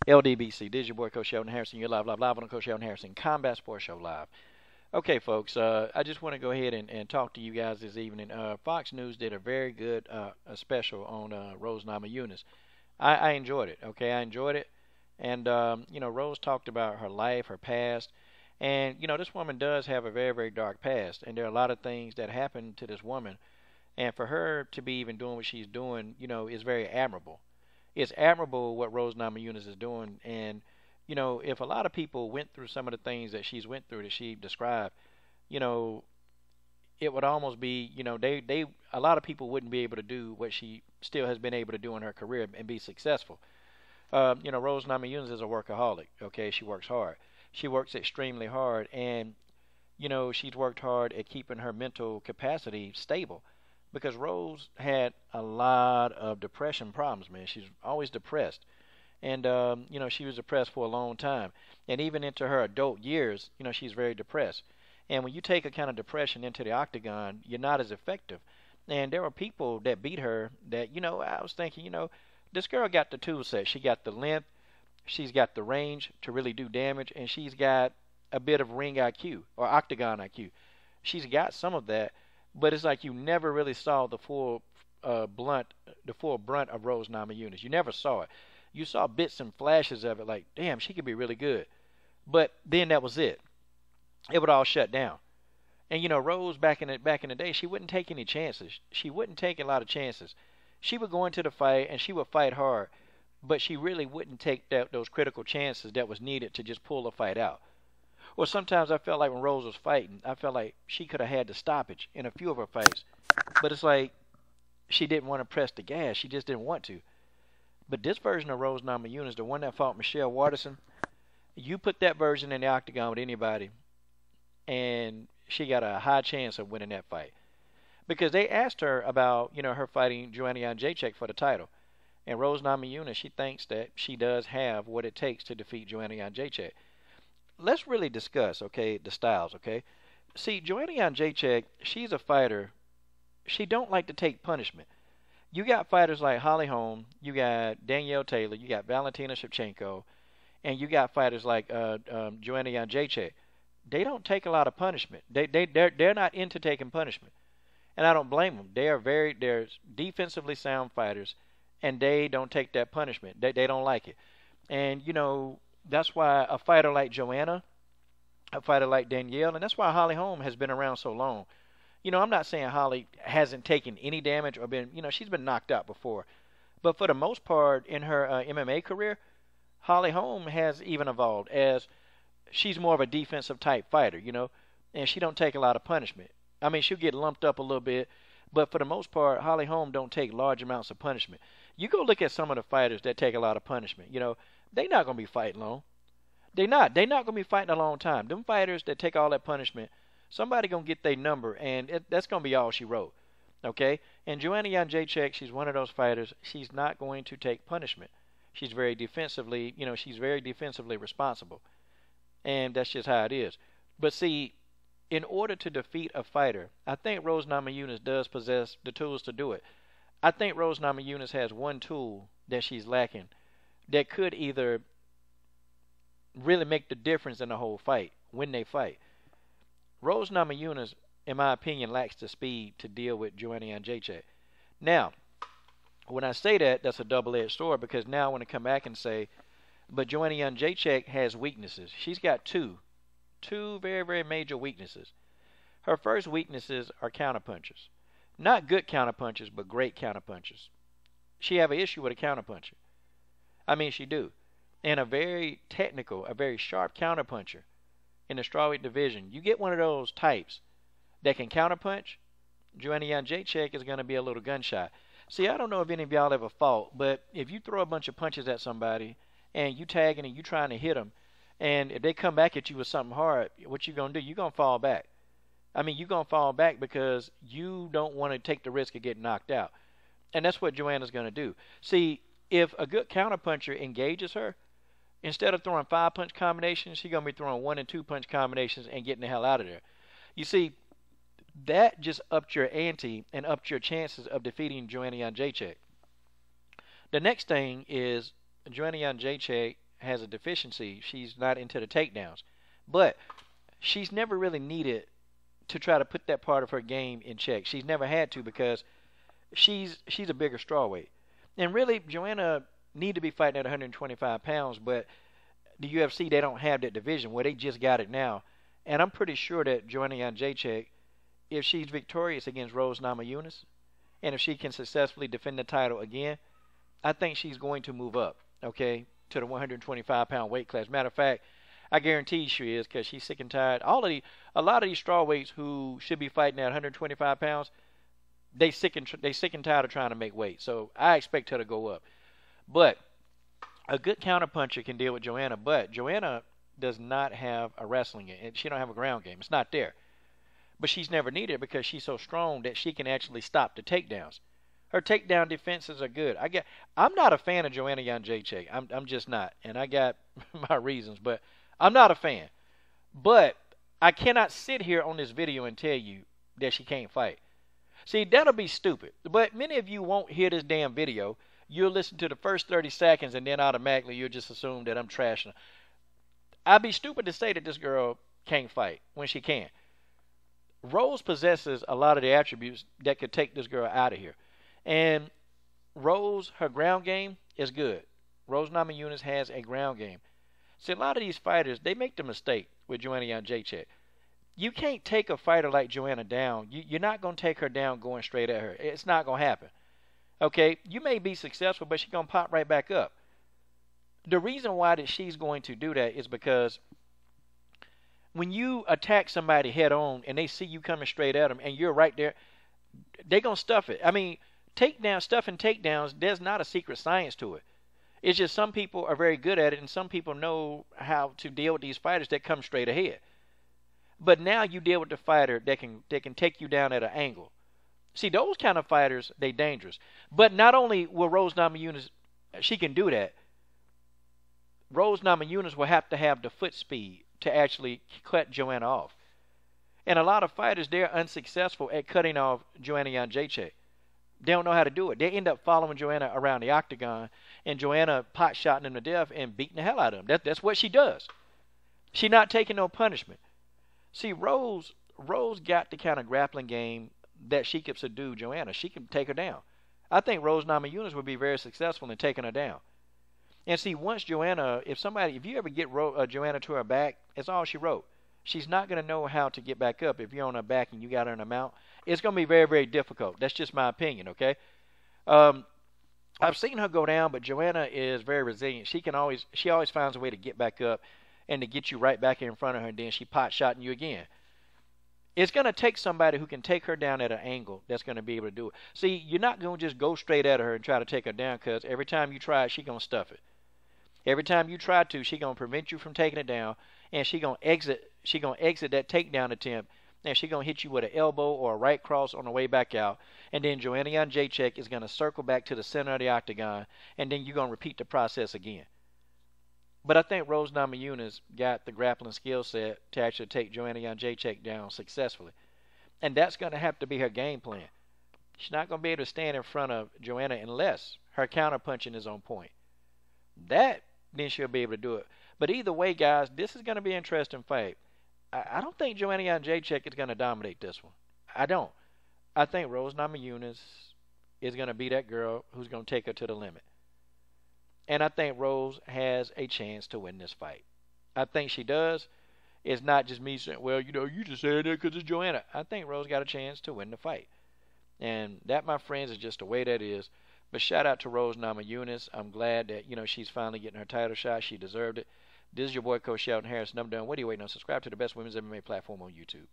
LDBC. This is your boy, Coach Sheldon Harrison. You're live on the Coach Sheldon Harrison Combat Sports Show live. Okay, folks, I just want to go ahead and talk to you guys this evening. Fox News did a very good a special on Rose Namajunas. I enjoyed it, okay? I enjoyed it. And, Rose talked about her life, her past. And, this woman does have a very, very dark past. And there are a lot of things that happened to this woman. And for her to be even doing what she's doing, is very admirable. It's admirable what Rose Namajunas is doing. And, if a lot of people went through some of the things that she's went through that she described, you know, it would almost be, they a lot of people wouldn't be able to do what she still has been able to do in her career and be successful. Rose Namajunas is a workaholic. Okay, she works hard. She works extremely hard, and she's worked hard at keeping her mental capacity stable. Because Rose had a lot of depression problems, man. She's always depressed, and she was depressed for a long time, and even into her adult years, she's very depressed. And when you take a kind of depression into the octagon, you're not as effective. And there were people that beat her that, I was thinking, this girl got the tool set. She got the length, she's got the range to really do damage, and she's got a bit of ring IQ or octagon IQ. She's got some of that, but it's like you never really saw the full brunt of Rose Namajunas. You never saw it. You saw bits and flashes of it, like, damn, she could be really good. But then that was it. It would all shut down. And Rose back in the day, she wouldn't take any chances. She wouldn't take a lot of chances. She would go into the fight and she would fight hard, but she really wouldn't take those critical chances that was needed to just pull the fight out. Or sometimes I felt like when Rose was fighting, I felt like she could have had the stoppage in a few of her fights, but it's like she didn't want to press the gas. She just didn't want to. But this version of Rose Namajunas, the one that fought Michelle Waterson, you put that version in the octagon with anybody, and she got a high chance of winning that fight. Because they asked her about, her fighting Joanna Jedrzejczyk for the title. And Rose Namajunas, she thinks that she does have what it takes to defeat Joanna Jedrzejczyk. Let's really discuss, okay, the styles, okay? See, Joanna Jedrzejczyk, she's a fighter. She don't like to take punishment. You got fighters like Holly Holm, you got Danielle Taylor, you got Valentina Shevchenko, and you got fighters like Joanna Jedrzejczyk. They don't take a lot of punishment. They're not into taking punishment, and I don't blame them. They're defensively sound fighters, and they don't take that punishment. They don't like it, and that's why a fighter like Joanna, a fighter like Danielle, and that's why Holly Holm has been around so long. I'm not saying Holly hasn't taken any damage or been, she's been knocked out before, but for the most part in her MMA career, Holly Holm has even evolved as she's more of a defensive type fighter, and she don't take a lot of punishment. I mean, she'll get lumped up a little bit, but for the most part, Holly Holm don't take large amounts of punishment. You go look at some of the fighters that take a lot of punishment. They not gonna be fighting long. They not. They not gonna be fighting a long time. Them fighters that take all that punishment, somebody gonna get their number, and that's gonna be all she wrote. Okay. And Joanna Jedrzejczyk, she's one of those fighters. She's not going to take punishment. She's very defensively, she's very defensively responsible. And that's just how it is. But see, in order to defeat a fighter, I think Rose Namajunas does possess the tools to do it. I think Rose Namajunas has one tool that she's lacking that could either really make the difference in the whole fight when they fight. Rose Namajunas, in my opinion, lacks the speed to deal with Joanna Jedrzejczyk. Now, when I say that, that's a double-edged sword because now I want to come back and say, but Joanna Jedrzejczyk has weaknesses. She's got two very, very major weaknesses. Her first weaknesses are counterpunchers. Not good counterpunchers, but great counterpunchers. She have an issue with a counterpuncher. I mean, she do. And a very technical, a very sharp counterpuncher in the strawweight division. You get one of those types that can counterpunch, Joanna Jedrzejczyk is going to be a little gunshot. See, I don't know if any of y'all ever fought, but if you throw a bunch of punches at somebody and you tagging and you trying to hit them, and if they come back at you with something hard, what you going to do? You're going to fall back. I mean, you're going to fall back because you don't want to take the risk of getting knocked out. And that's what Joanna's going to do. See, if a good counterpuncher engages her, instead of throwing 5-punch combinations, she's going to be throwing 1- and 2-punch combinations and getting the hell out of there. You see, that just upped your ante and upped your chances of defeating Joanna Jedrzejczyk. The next thing is Joanna Jedrzejczyk has a deficiency. She's not into the takedowns. But she's never really needed to try to put that part of her game in check. She's never had to because she's a bigger strawweight. And really, Joanna need to be fighting at 125 pounds, but the UFC, they don't have that division where they just got it now. And I'm pretty sure that Joanna Jedrzejczyk, if she's victorious against Rose Namajunas, and if she can successfully defend the title again, I think she's going to move up, okay, to the 125-pound weight class. Matter of fact, I guarantee she is because she's sick and tired. A lot of these strawweights who should be fighting at 125 pounds, they sick and tired of trying to make weight. So I expect her to go up. But a good counterpuncher can deal with Joanna, but Joanna does not have a wrestling game. She don't have a ground game. It's not there. But she's never needed it because she's so strong that she can actually stop the takedowns. Her takedown defenses are good. I'm not a fan of Joanna Jedrzejczyk. I'm just not. And I got my reasons, but I'm not a fan. But I cannot sit here on this video and tell you that she can't fight. See, that'll be stupid. But many of you won't hear this damn video. You'll listen to the first 30 seconds and then automatically you'll just assume that I'm trashing her. I'd be stupid to say that this girl can't fight when she can. Rose possesses a lot of the attributes that could take this girl out of here. And Rose, her ground game is good. Rose Namajunas has a ground game. See, a lot of these fighters, they make the mistake with Joanna Jedrzejczyk. You can't take a fighter like Joanna down. You're not going to take her down going straight at her. It's not going to happen. Okay? You may be successful, but she's going to pop right back up. The reason why that she's going to do that is because when you attack somebody head on and they see you coming straight at them and you're right there, they're going to stuff it. I mean, stuffing takedowns, there's not a secret science to it. It's just some people are very good at it and some people know how to deal with these fighters that come straight ahead. But now you deal with the fighter that can take you down at an angle. See, those kind of fighters, they dangerous. But not only will Rose Namajunas, she can do that, Rose Namajunas will have to have the foot speed to actually cut Joanna off. And a lot of fighters, they're unsuccessful at cutting off Joanna Jedrzejczyk. They don't know how to do it. They end up following Joanna around the octagon and Joanna pot-shotting them to death and beating the hell out of them. That's what she does. She's not taking no punishment. See, Rose got the kind of grappling game that she could subdue Joanna. She can take her down. I think Rose Namajunas would be very successful in taking her down. And see, once Joanna, if you ever get Joanna to her back, it's all she wrote. She's not going to know how to get back up. If you're on her back and you got her in a mount, it's going to be very, very difficult. That's just my opinion, okay? I've seen her go down, but Joanna is very resilient. She always finds a way to get back up and to get you right back in front of her, and then she pot-shotting you again. It's going to take somebody who can take her down at an angle that's going to be able to do it. See, you're not going to just go straight at her and try to take her down because every time you try it, she's going to stuff it. Every time you try to, she's going to prevent you from taking it down, and she's going to exit that takedown attempt, and she's going to hit you with an elbow or a right cross on the way back out, and then Joanna Jedrzejczyk is going to circle back to the center of the octagon, and then you're going to repeat the process again. But I think Rose Namajunas got the grappling skill set to actually take Joanna Jedrzejczyk down successfully. And that's going to have to be her game plan. She's not going to be able to stand in front of Joanna unless her counterpunching is on point. Then she'll be able to do it. But either way, guys, this is going to be an interesting fight. I don't think Joanna Jedrzejczyk is going to dominate this one. I don't. I think Rose Namajunas is going to be that girl who's going to take her to the limit. And I think Rose has a chance to win this fight. I think she does. It's not just me saying, well, you just said that because it's Joanna. I think Rose got a chance to win the fight. And that, my friends, is just the way that is. But shout out to Rose Namajunas. I'm glad that, she's finally getting her title shot. She deserved it. This is your boy, Coach Sheldon Harris. And I'm done. What are you waiting on? Subscribe to the best women's MMA platform on YouTube.